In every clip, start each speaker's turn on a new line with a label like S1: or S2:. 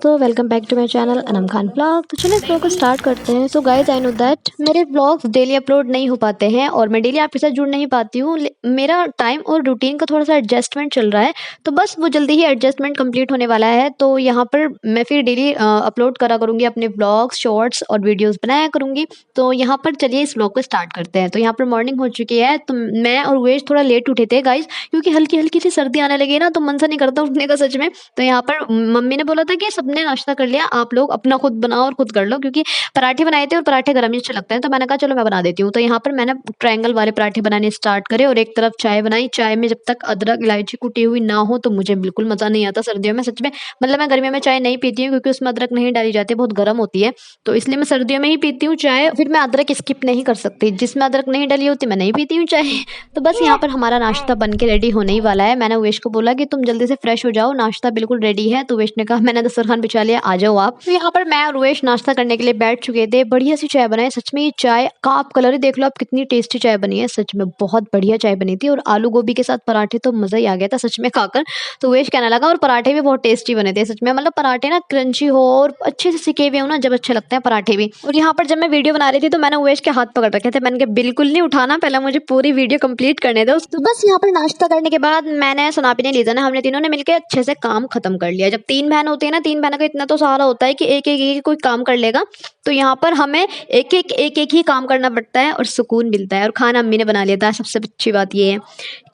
S1: दोस्तों, welcome back to my channel Anam Khan blog. तो चलिए इस ब्लॉग को स्टार्ट करते हैं। So guys, I know that मेरे ब्लॉग्स डेली अपलोड नहीं हो पाते हैं और मैं डेली आपके साथ जुड़ नहीं पाती हूँ। मेरा टाइम और रूटीन का थोड़ा सा एडजस्टमेंट चल रहा है, तो बस वो जल्दी ही एडजस्टमेंट कंप्लीट होने वाला है। तो यहाँ पर मैं फिर डेली अपलोड करा करूँगी अपने ब्लॉग्स, शॉर्ट्स और वीडियोज़ बनाया करूँगी। तो यहाँ पर चलिए इस ब्लॉग को स्टार्ट करते हैं। तो यहाँ पर मॉर्निंग हो चुकी है, तो मैं और वेश थोड़ा लेट उठे थे गाइज, क्योंकि हल्की हल्की सी सर्दी आने लगी है ना, तो मन सा नहीं करता उठने का सच में। तो यहाँ पर मम्मी ने बोला था कि सबने नाश्ता कर लिया, आप लोग अपना खुद बनाओ और खुद कर लो, क्योंकि पराठे बनाए थे और पराठे गर्म ही अच्छे लगते हैं। तो मैंने कहा चलो मैं बना देती हूँ। तो यहाँ पर मैंने ट्रायंगल वाले पराठे बनाने स्टार्ट करे और एक तरफ चाय बनाई। चाय में जब तक अदरक इलायची कुटी हुई ना हो तो मुझे बिल्कुल मज़ा नहीं आता सर्दियों में, सच में। मतलब मैं गर्मियों में चाय नहीं पीती हूँ क्योंकि उसमें अदरक नहीं डाली जाती, बहुत गर्म होती है। तो इसलिए मैं सर्दियों में ही पीती हूँ चाय। फिर मैं अदरक स्किप नहीं कर सकती, जिसमें अदरक नहीं डली होती मैं नहीं पीती हूँ चाय। तो बस यहाँ पर हमारा नाश्ता बन के रेडी होने ही वाला है। मैंने वेश को बोला कि तुम जल्दी से फ्रेश हो जाओ, नाश्ता बिल्कुल रेडी है। तो वेश ने कहा मैंने दस्तरखान बिछा लिया, आ जाओ आप। तो यहाँ पर मैं और वेश नाश्ता करने के लिए बैठ चुके थे। बढ़िया सी चाय बनाई, सच में ये चाय का आप कलर ही देख लो आप, कितनी टेस्टी चाय बनी है, सच में बहुत बढ़िया चाय बनी थी। और आलू गोभी के साथ पराठे तो मज़ा ही आ गया था सच में खाकर। तो वेश कहने लगा और पराठे भी बहुत टेस्टी बने थे सच में। मतलब पराठे ना क्रंची हो और अच्छे से सिके हुए हो ना, जब अच्छे लगते हैं पराठे भी। और यहाँ पर जब मैं वीडियो बना रही थी तो मैंने वेश के हाथ पकड़ रखे थे। मैंने कहा बिल्कुल नहीं उठाना, पहले मुझे पूरी वीडियो कंप्लीट करने दो। तो बस यहाँ पर नाश्ता करने के बाद मैंने, सनापी ने, लीजा ने, हमने तीनों ने मिलकर अच्छे से काम खत्म कर लिया। जब तीन बहन होती है ना, तीन बहनों का इतना तो सहारा होता है कि एक कोई काम कर लेगा। तो यहाँ पर हमें एक ही काम करना पड़ता है और सुकून मिलता है। और खाना अम्मी ने बना लिया था, सबसे अच्छी बात ये है।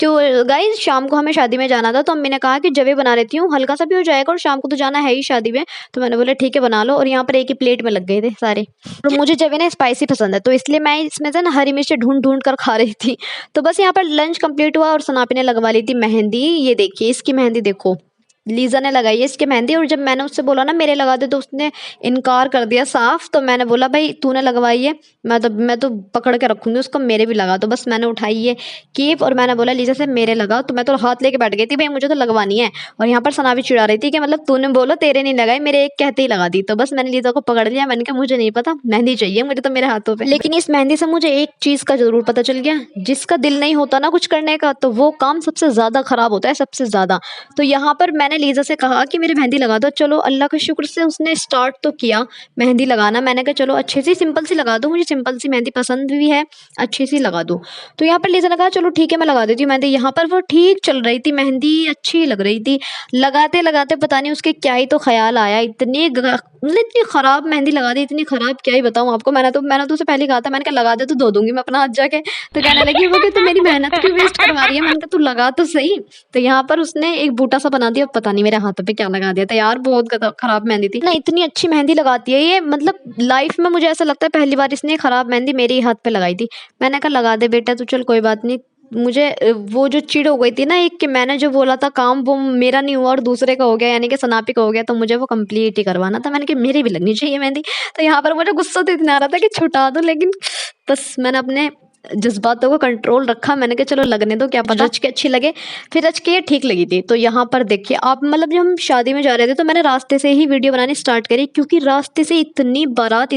S1: तो गाइज शाम को हमें शादी में जाना था, तो अम्मी ने कहा कि जब बना लेती हूँ, हल्का सा भी हो जाएगा और शाम को तो जाना है ही शादी में। तो मैंने बोला ठीक है बना लो। और यहाँ पर एक ही प्लेट में लग गए थे सारे। और मुझे जब ना स्पाइसी पसंद है, तो इसलिए मैं इसमें से ना हरी मिर्च ढूंढ ढूंढ कर खा रही थी। तो बस यहाँ पर लंच कंप्लीट हुआ और सनापी ने लगवा ली थी मेहंदी। ये देखिए इसकी मेहंदी देखो, लीजा ने लगाई है इसकी मेहंदी। और जब मैंने उससे बोला ना मेरे लगा दे, तो उसने इनकार कर दिया साफ। तो मैंने बोला भाई तूने लगवाई है, मैं तो पकड़ के रखूंगी उसको, मेरे भी लगा। तो बस मैंने उठाई है कीप और मैंने बोला लीजा से मेरे लगा। तो मैं तो हाथ लेके बैठ गई थी, भाई मुझे तो लगवानी है। और यहाँ पर सना भी चिढ़ा रही थी कि मतलब तूने बोलो तेरे नहीं लगाई, मेरे एक कहते ही लगा दी। तो बस मैंने लीजा को पकड़ लिया। मैंने कहा मुझे नहीं पता, मेहंदी चाहिए मुझे तो मेरे हाथों पे। लेकिन इस मेहंदी से मुझे एक चीज का जरूर पता चल गया, जिसका दिल नहीं होता ना कुछ करने का, तो वो काम सबसे ज्यादा खराब होता है, सबसे ज्यादा। तो यहाँ पर मैंने लीजा से कहा कि मेरी मेहंदी लगा दो। चलो अल्लाह का शुक्र से उसने स्टार्ट तो किया मेहंदी लगाना। मैंने कहा चलो अच्छी सी सिंपल सी लगा दो, मुझे सिंपल सी मेहंदी पसंद भी है, अच्छी सी लगा दो। तो यहाँ पर लीजा ने कहा चलो ठीक है मैं लगा देती हूँ मेहंदी। यहाँ पर वो ठीक चल रही थी, मेहंदी अच्छी लग रही थी। लगाते लगाते पता नहीं उसके क्या ही तो ख्याल आया, मतलब इतनी खराब मेहंदी लगा दी, इतनी खराब क्या ही बताऊँ आपको। मैंने तो उसे पहले कहा था, मैंने कहा लगा दे तो धो दूंगी मैं अपना हाथ जाके। तो कहने लगी वो कि तू मेरी मेहनत क्यों वेस्ट करवा रही है। मैंने कहा तू लगा तो सही। तो यहाँ पर उसने एक बूटा सा बना दिया, पता नहीं मेरे हाथों पे क्या लगा दिया था यार, बहुत खराब मेहंदी थी ना। इतनी अच्छी मेहंदी लगाती है ये, मतलब लाइफ में मुझे ऐसा लगता है पहली बार इसने खराब मेहंदी मेरे ही हाथ पे लगाई थी। मैंने कहा लगा दे बेटा, तो चल कोई बात नहीं। मुझे वो जो चिढ़ हो गई थी ना, एक कि मैंने जो बोला था काम वो मेरा नहीं हुआ और दूसरे का हो गया, यानी कि सनापी का हो गया, तो मुझे वो कंप्लीट ही करवाना था। मैंने कहा मेरी भी लगनी चाहिए मेहंदी। तो यहाँ पर मुझे गुस्सा तो इतना आ रहा था कि छुटा दो, लेकिन बस मैंने अपने जज्बातों को कंट्रोल रखा। मैंने कहा चलो लगने दो, क्या पता रच के अच्छी लगे। फिर रच के ये ठीक लगी थी। तो यहाँ पर देखिए आप, मतलब जब हम शादी में जा रहे थे तो मैंने रास्ते से ही वीडियो बनानी स्टार्ट करी, क्योंकि रास्ते से इतनी बारात,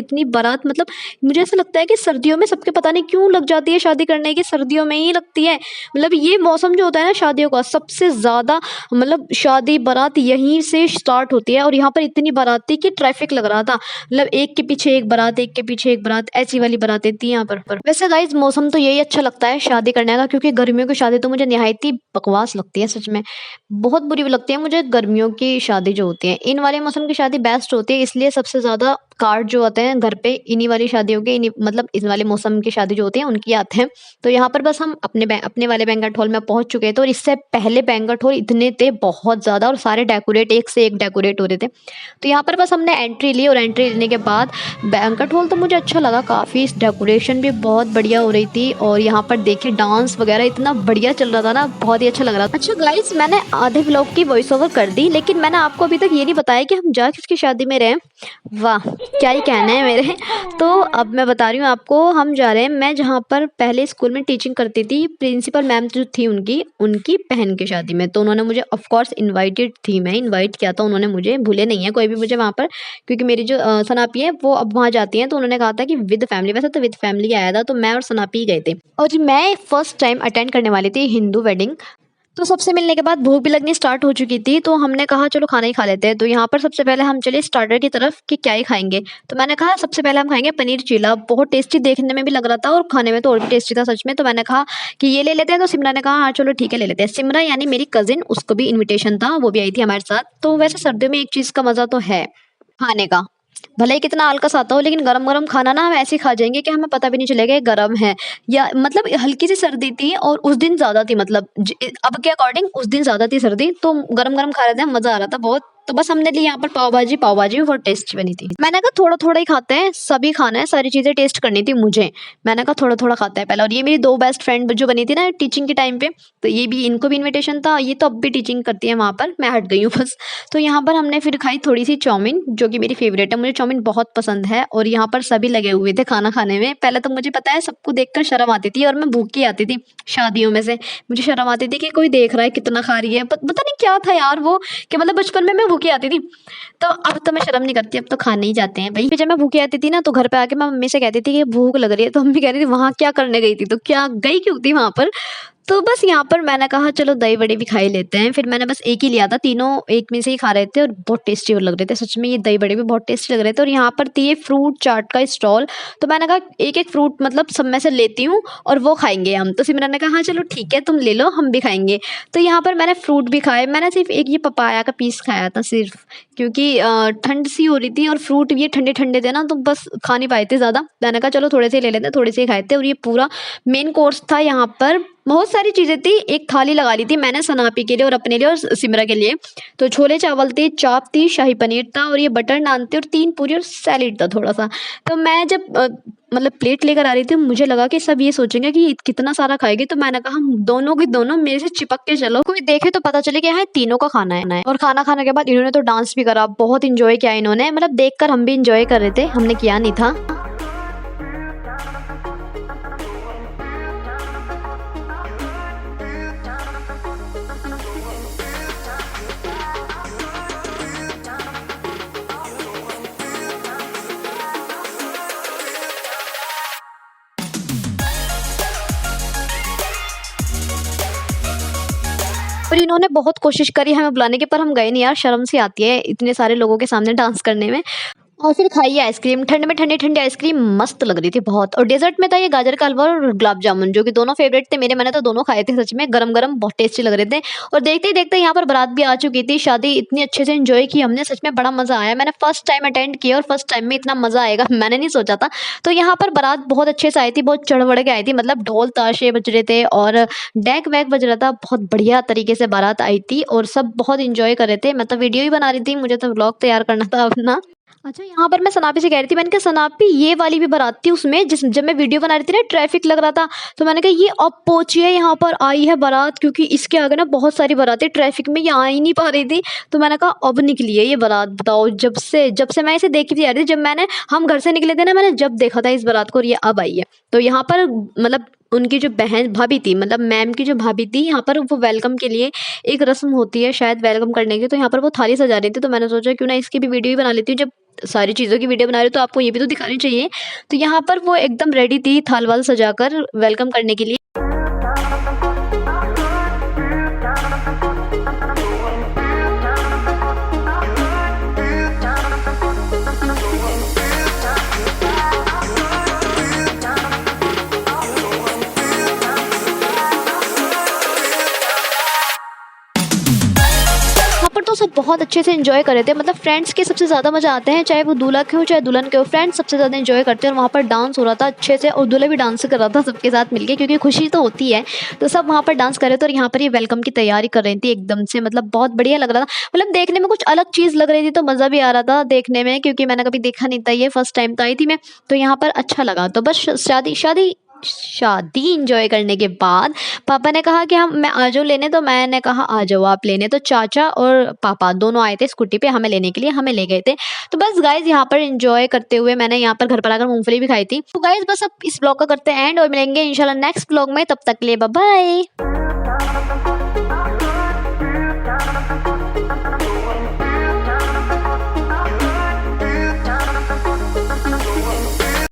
S1: मतलब मुझे ऐसा लगता है कि सर्दियों में सबके पता नहीं क्यों लग जाती है शादी करने की, सर्दियों में ही लगती है। मतलब ये मौसम जो होता है ना शादियों का, सबसे ज़्यादा मतलब शादी बारात यहीं से स्टार्ट होती है। और यहाँ पर इतनी बारात थी कि ट्रैफिक लग रहा था, मतलब एक के पीछे एक बारात, एक के पीछे एक बारात, ऐसी वाली बारातें थी यहाँ पर। वैसे गाइज मौसम तो यही अच्छा लगता है शादी करने का, क्योंकि गर्मियों की शादी तो मुझे निहायत ही बकवास लगती है सच में, बहुत बुरी लगती है मुझे गर्मियों की शादी जो होती है। इन वाले मौसम की शादी बेस्ट होती है, इसलिए सबसे ज़्यादा कार्ड जो होते हैं घर पे इन्हीं वाली शादियों के, मतलब इस वाले मौसम की शादी जो होती है उनकी आते हैं। तो यहाँ पर बस हम अपने वाले बैंक्वेट हॉल में पहुंच चुके थे। और इससे पहले बैंक्वेट हॉल इतने थे बहुत ज़्यादा, और सारे डेकोरेट एक से एक डेकोरेट हो रहे थे। तो यहाँ पर बस हमने एंट्री ली, और एंट्री लेने के बाद बैंक्वेट हॉल तो मुझे अच्छा लगा काफ़ी, डेकोरेशन भी बहुत बढ़िया हो रही थी। और यहाँ पर देखिए डांस वगैरह इतना बढ़िया चल रहा था ना, बहुत ही अच्छा लग रहा था। अच्छा गाइस, मैंने आधे व्लॉग की वॉइस ओवर कर दी, लेकिन मैंने आपको अभी तक ये नहीं बताया कि हम जा किसकी शादी में रहे। वाह क्या ही कहने हैं मेरे। तो अब मैं बता रही हूँ आपको, हम जा रहे हैं, मैं जहाँ पर पहले स्कूल में टीचिंग करती थी, प्रिंसिपल मैम जो थी उनकी बहन की शादी में। तो उन्होंने मुझे ऑफ कोर्स इनवाइटेड थी, मैं इनवाइट किया था, उन्होंने मुझे भूले नहीं है कोई भी मुझे वहाँ पर, क्योंकि मेरी जो सनापी है वो अब वहाँ जाती हैं। तो उन्होंने कहा था कि विद फैमिली, वैसे तो विद फैमिली आया था, तो मैं और सनापी गए थे। और मैं फर्स्ट टाइम अटेंड करने वाली थी हिंदू वेडिंग। तो सबसे मिलने के बाद भूख भी लगनी स्टार्ट हो चुकी थी, तो हमने कहा चलो खाना ही खा लेते हैं। तो यहाँ पर सबसे पहले हम चले स्टार्टर की तरफ कि क्या ही खाएँगे। तो मैंने कहा सबसे पहले हम खाएँगे पनीर चीला, बहुत टेस्टी देखने में भी लग रहा था और खाने में तो और भी टेस्टी था सच में। तो मैंने कहा कि ये ले लेते हैं, तो सिमरा ने कहा हाँ चलो ठीक है ले लेते हैं। सिमरा यानी मेरी कज़िन, उसको भी इन्विटेशन था, वो भी आई थी हमारे साथ। तो वैसे सर्दियों में एक चीज़ का मज़ा तो है खाने का। भले ही कितना आलकस आता हो, लेकिन गरम-गरम खाना ना हम ऐसे ही खा जाएँगे कि हमें पता भी नहीं चलेगा ये गरम है, या मतलब हल्की सी सर्दी थी और उस दिन ज़्यादा थी, मतलब अब के अकॉर्डिंग उस दिन ज़्यादा थी सर्दी, तो गरम-गरम खा रहे थे, मज़ा आ रहा था बहुत। तो बस हमने ली यहाँ पर पाव भाजी भी बहुत टेस्टी बनी थी। मैंने कहा थोड़ा-थोड़ा ही खाते हैं, सभी खाना है, सारी चीज़ें टेस्ट करनी थी मुझे। मैंने कहा थोड़ा-थोड़ा खाते हैं पहले। और ये मेरी 2 बेस्ट फ्रेंड जो बनी थी ना टीचिंग के टाइम पे, तो ये भी, इनको भी इन्विटेशन था, ये तो अब भी टीचिंग करती है वहाँ पर, मैं हट गई हूँ बस। तो यहाँ पर हमने फिर खाई थोड़ी-सी चाउमीन, जो कि मेरी फ़ेवरेट है, मुझे चाउमीन बहुत पसंद है। और यहाँ पर सभी लगे हुए थे खाना खाने में। पहले तो मुझे पता है सबको देखकर शर्म आती थी और मैं भूखी आती थी शादियों में से। मुझे शर्म आती थी कि कोई देख रहा है कितना खा रही है। पता नहीं क्या था यार वो, कि मतलब बचपन में मैं भूखी आती थी। तो अब तो मैं शर्म नहीं करती, अब तो खाने ही जाते हैं भई। फिर जब मैं भूखी आती थी ना, तो घर पे आके मैं मम्मी से कहती थी कि भूख लग रही है, तो मम्मी कह रही थी वहाँ क्या करने गई थी? तो क्या गई क्यों थी वहाँ पर? तो बस यहाँ पर मैंने कहा चलो दही बड़े भी खा ही लेते हैं। फिर मैंने बस एक ही लिया था, तीनों एक में से ही खा रहे थे और बहुत टेस्टी लग रहे थे। सच में ये दही बड़े भी बहुत टेस्टी लग रहे थे। और यहाँ पर थी ये फ्रूट चाट का स्टॉल, तो मैंने कहा एक-एक फ्रूट मतलब सब में से लेती हूँ और वो खाएँगे हम। तो सिमरन ने कहा हाँ चलो ठीक है तुम ले लो, हम भी खाएँगे। तो यहाँ पर मैंने फ्रूट भी खाए, मैंने सिर्फ़ एक ये पपाया का पीस खाया था सिर्फ़, क्योंकि ठंड सी हो रही थी और फ्रूट भी ये ठंडे-ठंडे थे ना, तो बस खा नहीं पाए थे ज़्यादा। मैंने कहा चलो थोड़े से ही ले लेते हैं, थोड़े से ही खाए थे। और ये पूरा मेन कोर्स था यहाँ पर, बहुत सारी चीज़ें थी, एक थाली लगा ली थी मैंने सनापी के लिए और अपने लिए और सिमरा के लिए। तो छोले चावल थे, चाप थी, शाही पनीर था और ये बटर नान थे और 3 पूरी और सैलेड था थोड़ा-सा। तो मैं जब मतलब प्लेट लेकर आ रही थी, मुझे लगा कि सब ये सोचेंगे कि ये कितना सारा खाएगी, तो मैंने कहा हम दोनों के दोनों मेरे से चिपक के चलो, कोई देखे तो पता चले कि हाँ तीनों का खाना है। और खाना खाने के बाद इन्होंने तो डांस भी करा, बहुत एन्जॉय किया इन्होंने, मतलब देखकर हम भी एन्जॉय कर रहे थे, हमने किया नहीं था। और इन्होंने बहुत कोशिश करी हमें बुलाने की, पर हम गए नहीं यार, शर्म सी आती है इतने सारे लोगों के सामने डांस करने में। और फिर खाई आइसक्रीम, ठंड में ठंडी-ठंडी आइसक्रीम मस्त लग रही थी बहुत। और डेज़र्ट में था ये गाजर का हलवा और गुलाब जामुन, जो कि दोनों फ़ेवरेट थे मेरे, मैंने तो दोनों खाए थे सच में, गरम-गरम बहुत टेस्टी लग रहे थे। और देखते ही देखते यहाँ पर बारात भी आ चुकी थी, शादी इतनी अच्छे से एन्जॉय की हमने, सच में बड़ा मज़ा आया। मैंने फर्स्ट टाइम अटेंड किया और फर्स्ट टाइम में इतना मज़ा आएगा मैंने नहीं सोचा था। तो यहाँ पर बारात बहुत अच्छे से आई थी, बहुत चढ़-बढ़ के आई थी, मतलब ढोल ताशे बज रहे थे और डेक-वैक बज रहा था, बहुत बढ़िया तरीके से बारात आई थी और सब बहुत एन्जॉय कर रहे थे। मैं तो वीडियो ही बना रही थी, मुझे तो व्लॉग तैयार करना था अपना। अच्छा, यहाँ पर मैं सनापी से कह रही थी, मैंने कहा सनापी ये वाली भी बारात थी उसमें, जिस जब मैं वीडियो बना रही थी ना ट्रैफिक लग रहा था, तो मैंने कहा ये अब पहुंची है, यहाँ पर आई है बारात, क्योंकि इसके आगे ना बहुत सारी बारातें ट्रैफिक में ये आ ही नहीं पा रही थी। तो मैंने कहा अब निकली है ये बारात, बताओ जब से मैं इसे देखी थी यार, जब मैंने हम घर से निकले थे ना, मैंने जब देखा था इस बारात को और ये अब आई है। तो यहाँ पर मतलब उनकी जो बहन भाभी थी, मतलब मैम की जो भाभी थी, यहाँ पर वो वेलकम के लिए एक रस्म होती है शायद वेलकम करने की, तो यहाँ पर वो थाली सजा रही थी। तो मैंने सोचा क्यों ना इसकी भी वीडियो ही बना लेती हूँ, जब सारी चीज़ों की वीडियो बना रही हूँ तो आपको ये भी तो दिखानी चाहिए। तो यहाँ पर वो एकदम रेडी थी थाल वाल सजाकर वेलकम करने के लिए। वहाँ पर तो सब बहुत अच्छे से एंजॉय कर रहे थे, मतलब फ्रेंड्स के सबसे ज़्यादा मज़ा आते हैं, चाहे वो दूल्हा के हो चाहे दुल्हन के हो, फ्रेंड्स सबसे ज़्यादा एंजॉय करते हैं। और वहाँ पर डांस हो रहा था अच्छे से और दूल्हा भी डांस कर रहा था सबके साथ मिलके, क्योंकि खुशी तो होती है। तो सब वहाँ पर डांस कर रहे थे और यहाँ पर ये वेलकम की तैयारी कर रही थी एकदम से, मतलब बहुत बढ़िया लग रहा था, मतलब देखने में कुछ अलग चीज़ लग रही थी, तो मज़ा भी आ रहा था देखने में, क्योंकि मैंने कभी देखा नहीं था, ये फर्स्ट टाइम तो आई थी मैं, तो यहाँ पर अच्छा लगा। तो बस शादी एंजॉय करने के बाद पापा ने कहा कि हम मैं आ जाऊँ लेने, तो मैंने कहा आ जाओ आप लेने। तो चाचा और पापा दोनों आए थे स्कूटी पे हमें लेने के लिए, हमें ले गए थे। तो बस गाइज यहाँ पर एंजॉय करते हुए मैंने यहाँ पर घर पर आकर मूंगफली भी खाई थी। तो गाइज बस अब इस ब्लॉग का करते हैं एंड और मिलेंगे इंशाल्लाह नेक्स्ट ब्लॉग में, तब तक के लिए बाय बाय।